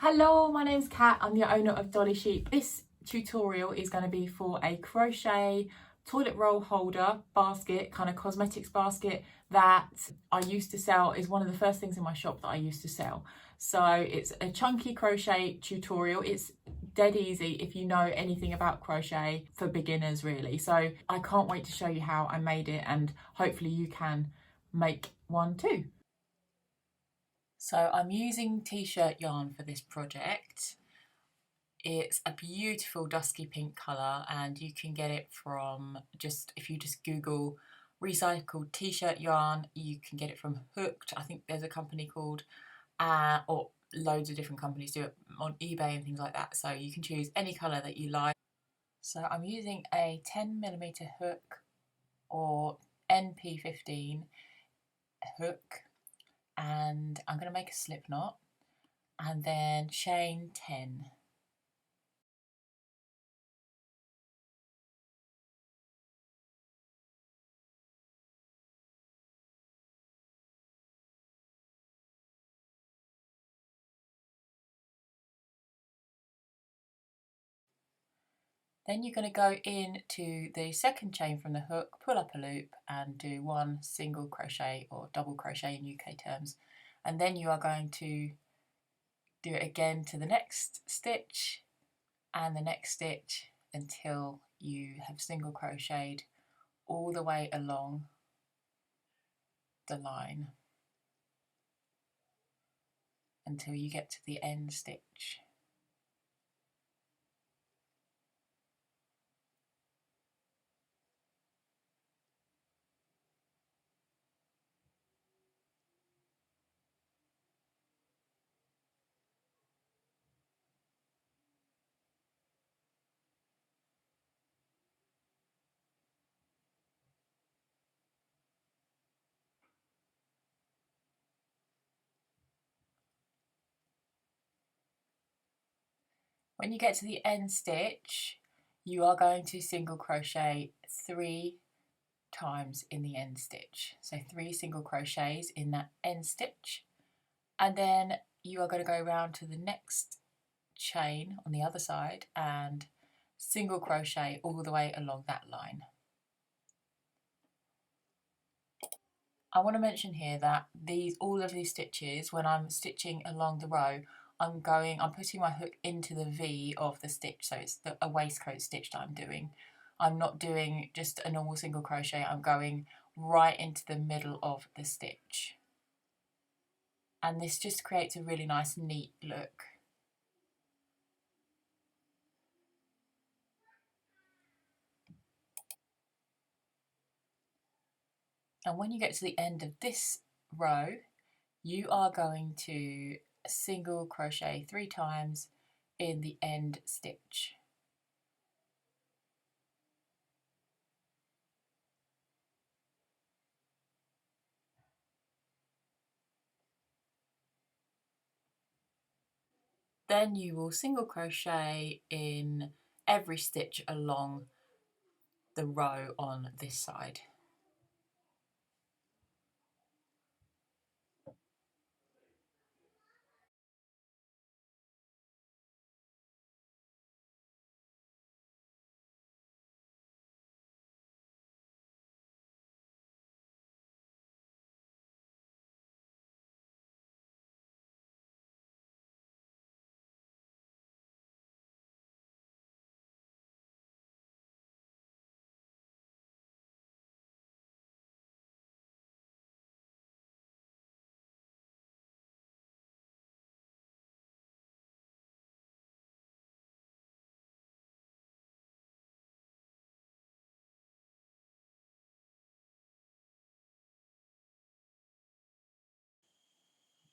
Hello, my name's Kat. I'm the owner of Dolly Sheep. This tutorial is going to be for a crochet toilet roll holder basket, kind of cosmetics basket that I used to sell. Is one of the first things in my shop that I used to sell. So it's a chunky crochet tutorial. It's dead easy if you know anything about crochet, for beginners really. So I can't wait to show you how I made it, and hopefully you can make one too. So I'm using t-shirt yarn for this project. It's a beautiful dusky pink colour, and you can get it from if you just Google recycled t-shirt yarn, you can get it from Hooked. I think there's a company called, or loads of different companies do it on eBay and things like that. So you can choose any colour that you like. So I'm using a 10mm hook or NP15 hook, and I'm going to make a slip knot and then chain 10. Then you're going to go into the second chain from the hook, pull up a loop and do one single crochet or double crochet in UK terms, and then you are going to do it again to the next stitch and the next stitch until you have single crocheted all the way along the line until you get to the end stitch. When you get to the end stitch, you are going to single crochet 3 times in the end stitch. So 3 single crochets in that end stitch, and then you are going to go around to the next chain on the other side and single crochet all the way along that line. I want to mention here that all of these stitches, when I'm stitching along the row, I'm putting my hook into the V of the stitch, so it's a waistcoat stitch that I'm doing. I'm not doing just a normal single crochet, I'm going right into the middle of the stitch. And this just creates a really nice, neat look. And when you get to the end of this row, you are going to single crochet 3 times in the end stitch. Then you will single crochet in every stitch along the row on this side.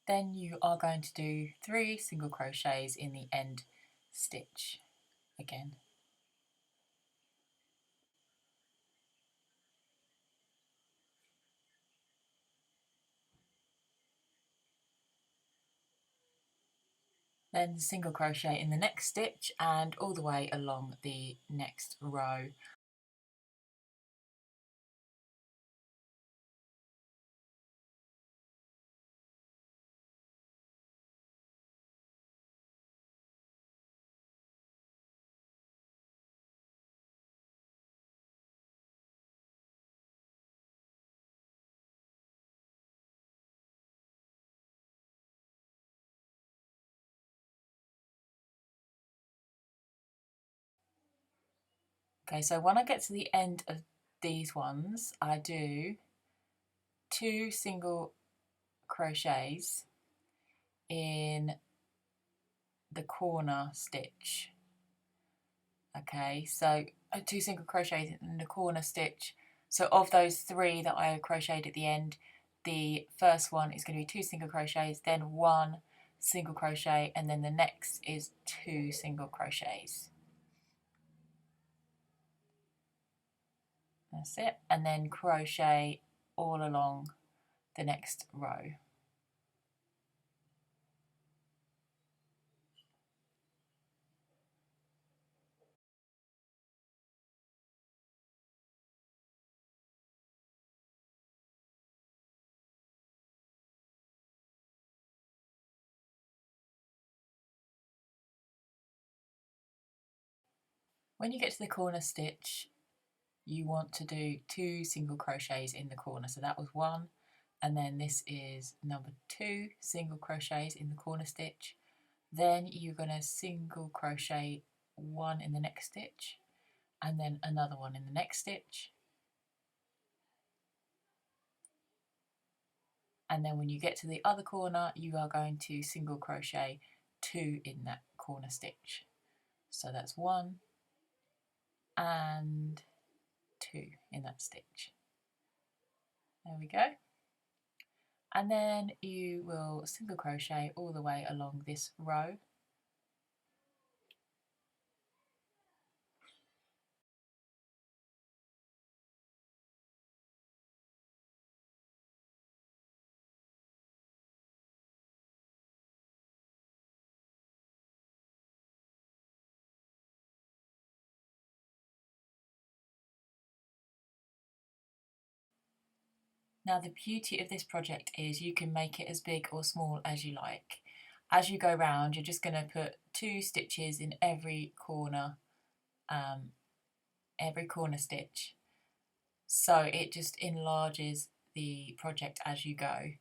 Then you are going to do 3 single crochets in the end stitch again. Then single crochet in the next stitch and all the way along the next row. Okay, so when I get to the end of these ones, I do 2 single crochets in the corner stitch. Okay, so 2 single crochets in the corner stitch. So of those 3 that I crocheted at the end, the first one is going to be 2 single crochets, then 1 single crochet, and then the next is 2 single crochets. That's it, and then crochet all along the next row. When you get to the corner stitch, you want to do 2 single crochets in the corner. So that was 1, and then this is number 2 single crochets in the corner stitch. Then you're going to single crochet 1 in the next stitch, and then another one in the next stitch. And then when you get to the other corner, you are going to single crochet 2 in that corner stitch. So that's 1 and 2 in that stitch. There we go. And then you will single crochet all the way along this row. Now the beauty of this project is you can make it as big or small as you like. As you go round, you're just going to put 2 stitches in every corner stitch. So it just enlarges the project as you go.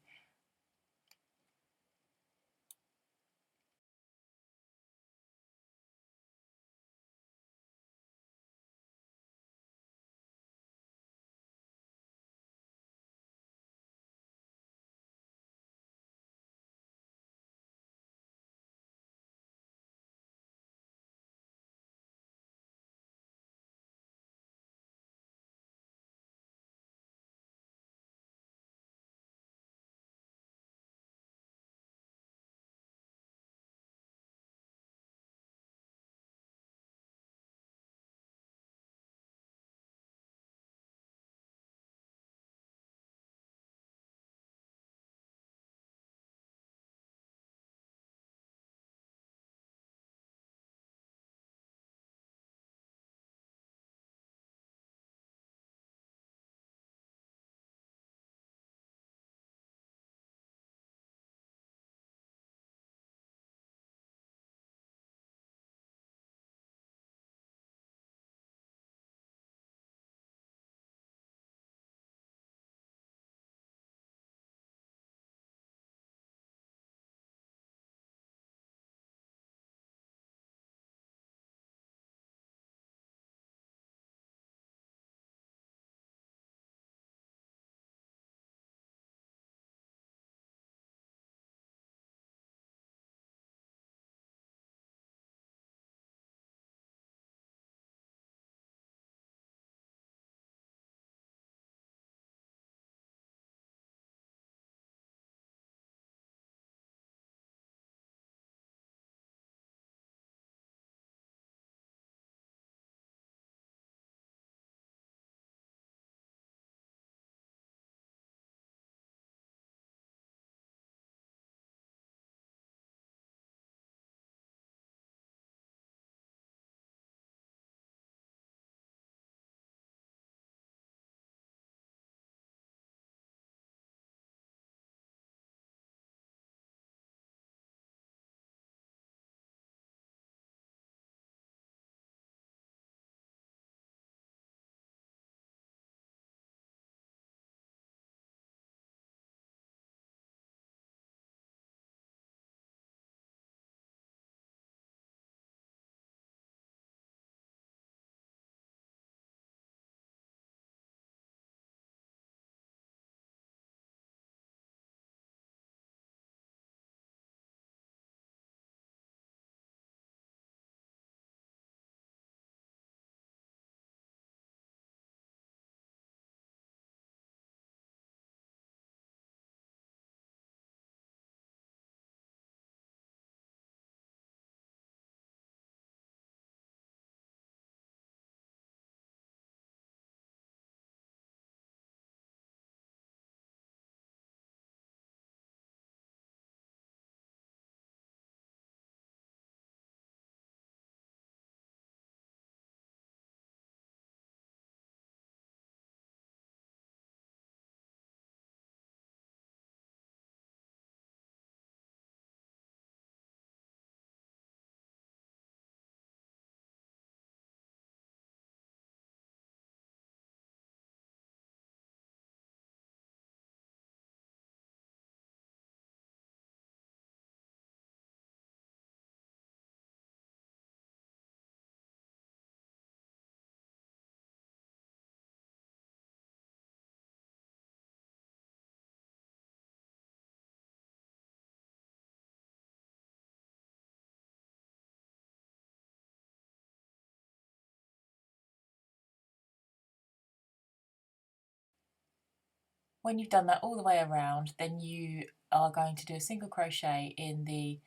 When you've done that all the way around, then you are going to do a single crochet in the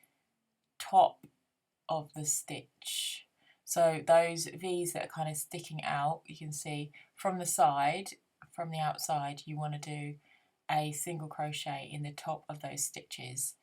top of the stitch. So those V's that are kind of sticking out, you can see from the side, from the outside, you want to do a single crochet in the top of those stitches.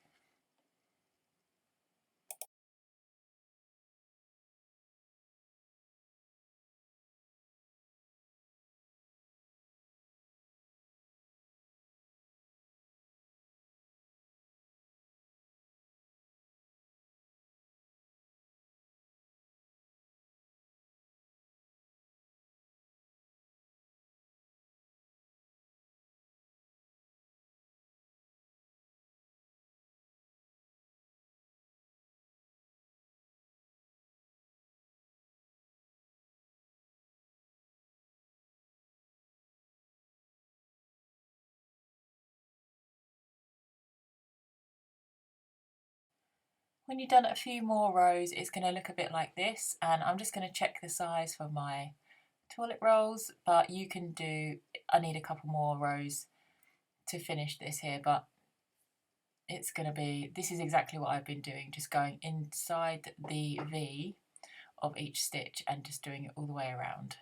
When you've done a few more rows, it's going to look a bit like this, and I'm just going to check the size for my toilet rolls, but you can do, I need a couple more rows to finish this here, but it's going to be, this is exactly what I've been doing, just going inside the V of each stitch and just doing it all the way around.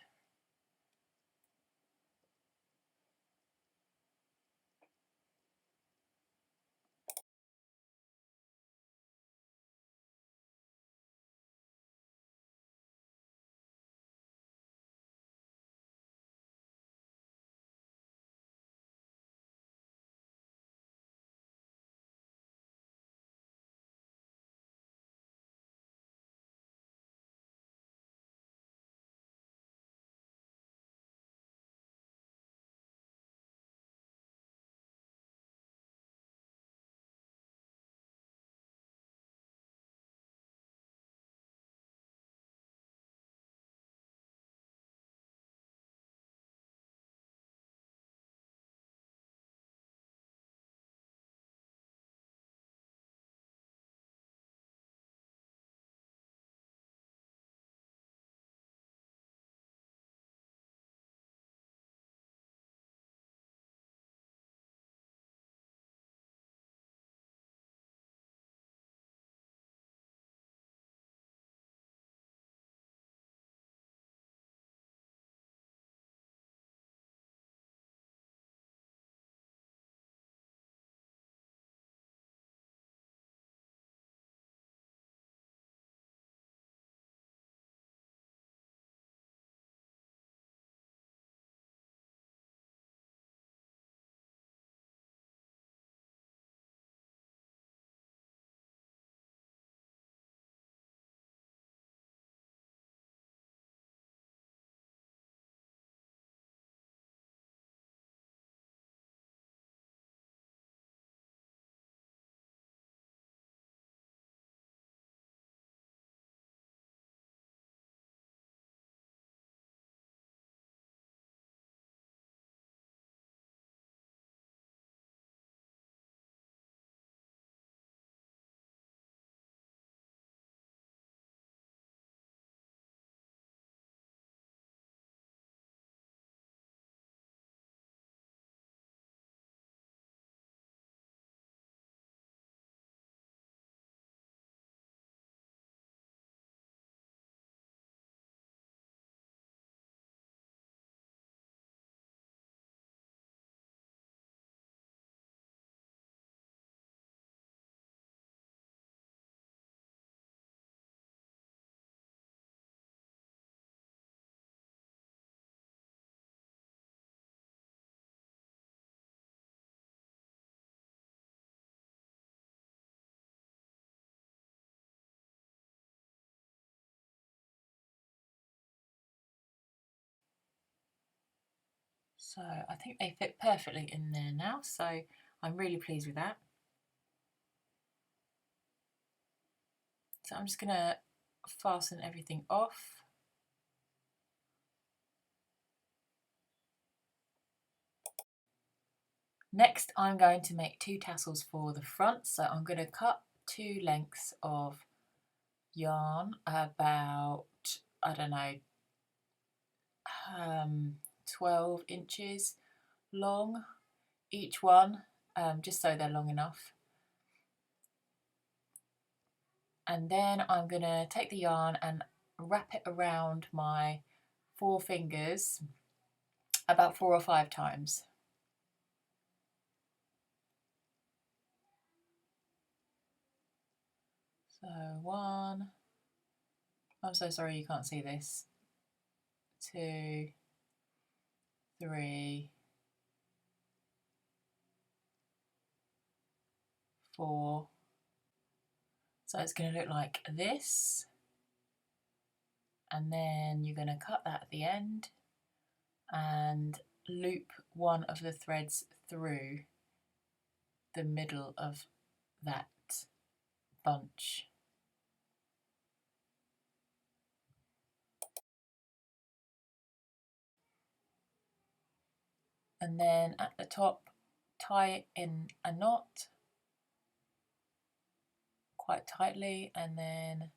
So I think they fit perfectly in there now, so I'm really pleased with that. So I'm just going to fasten everything off. Next I'm going to make 2 tassels for the front, so I'm going to cut 2 lengths of yarn about, I don't know, 12 inches long each one, just so they're long enough. And then I'm going to take the yarn and wrap it around my 4 fingers about 4 or 5 times. So 1, I'm so sorry you can't see this, 2, 3, 4. So it's going to look like this, and then you're going to cut that at the end and loop one of the threads through the middle of that bunch. And then at the top, tie in a knot quite tightly, and then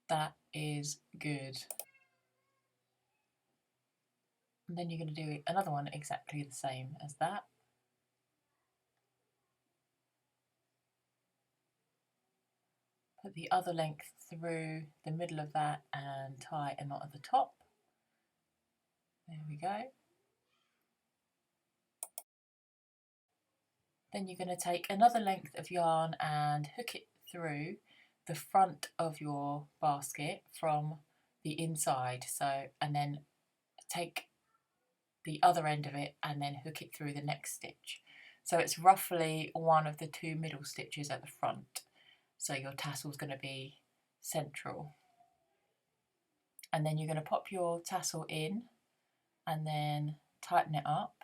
that is good. And then you're going to do another one exactly the same as that. Put the other length through the middle of that and tie a knot at the top. There we go. Then you're going to take another length of yarn and hook it through the front of your basket from the inside. So, and then take the other end of it and then hook it through the next stitch. So it's roughly one of the 2 middle stitches at the front. So your tassel is going to be central. And then you're going to pop your tassel in and then tighten it up.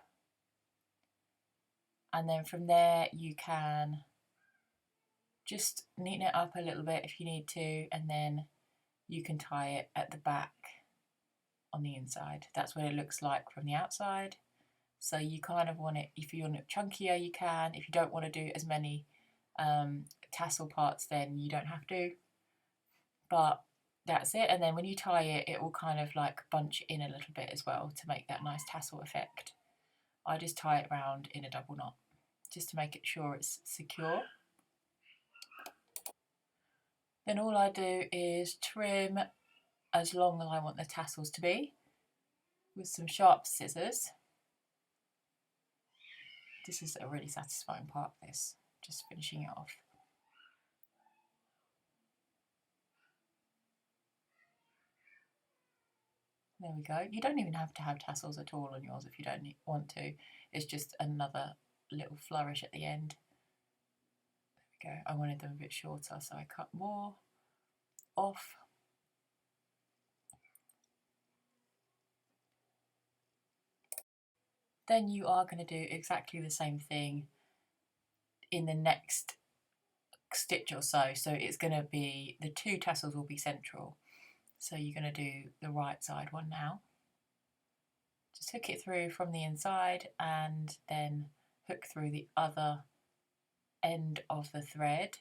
And then from there you can just neaten it up a little bit if you need to, and then you can tie it at the back on the inside. That's what it looks like from the outside. So you kind of want it, if you want it chunkier you can, if you don't want to do as many tassel parts then you don't have to, but that's it. And then when you tie it, it will kind of like bunch in a little bit as well to make that nice tassel effect. I just tie it round in a double knot just to make it sure it's secure. Then all I do is trim as long as I want the tassels to be with some sharp scissors. This is a really satisfying part of this, just finishing it off. There we go. You don't even have to have tassels at all on yours if you don't want to. It's just another little flourish at the end. There we go. I wanted them a bit shorter, so I cut more off. Then you are going to do exactly the same thing in the next stitch or so. So it's going to be, the 2 tassels will be central. So you're going to do the right side one now. Just hook it through from the inside and then hook through the other end of the thread.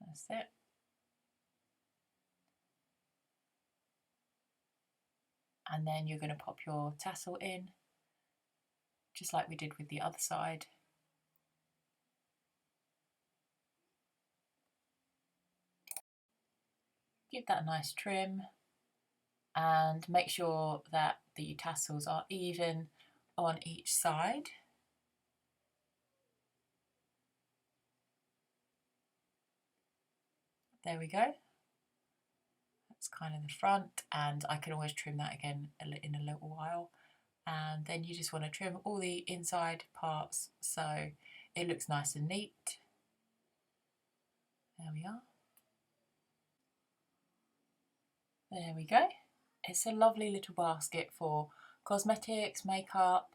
That's it. And then you're going to pop your tassel in, just like we did with the other side. Give that a nice trim and make sure that the tassels are even on each side. There we go. That's kind of the front, and I can always trim that again in a little while. And then you just want to trim all the inside parts so it looks nice and neat. There we are. There we go. It's a lovely little basket for cosmetics, makeup,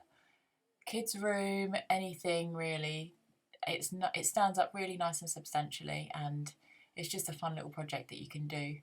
kids' room, anything really. It stands up really nice and substantially, and it's just a fun little project that you can do.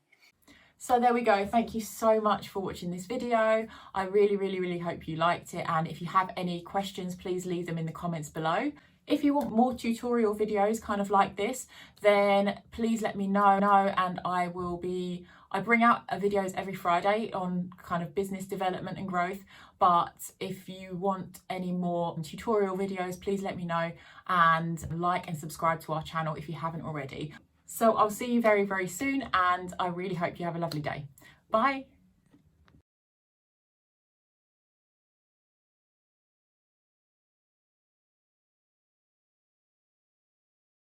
So there we go. Thank you so much for watching this video. I really hope you liked it, and if you have any questions, please leave them in the comments below. If you want more tutorial videos kind of like this, then please let me know and I will be I bring out videos every Friday on kind of business development and growth, but if you want any more tutorial videos, please let me know, and like and subscribe to our channel if you haven't already. So I'll see you very, very soon, and I really hope you have a lovely day. Bye.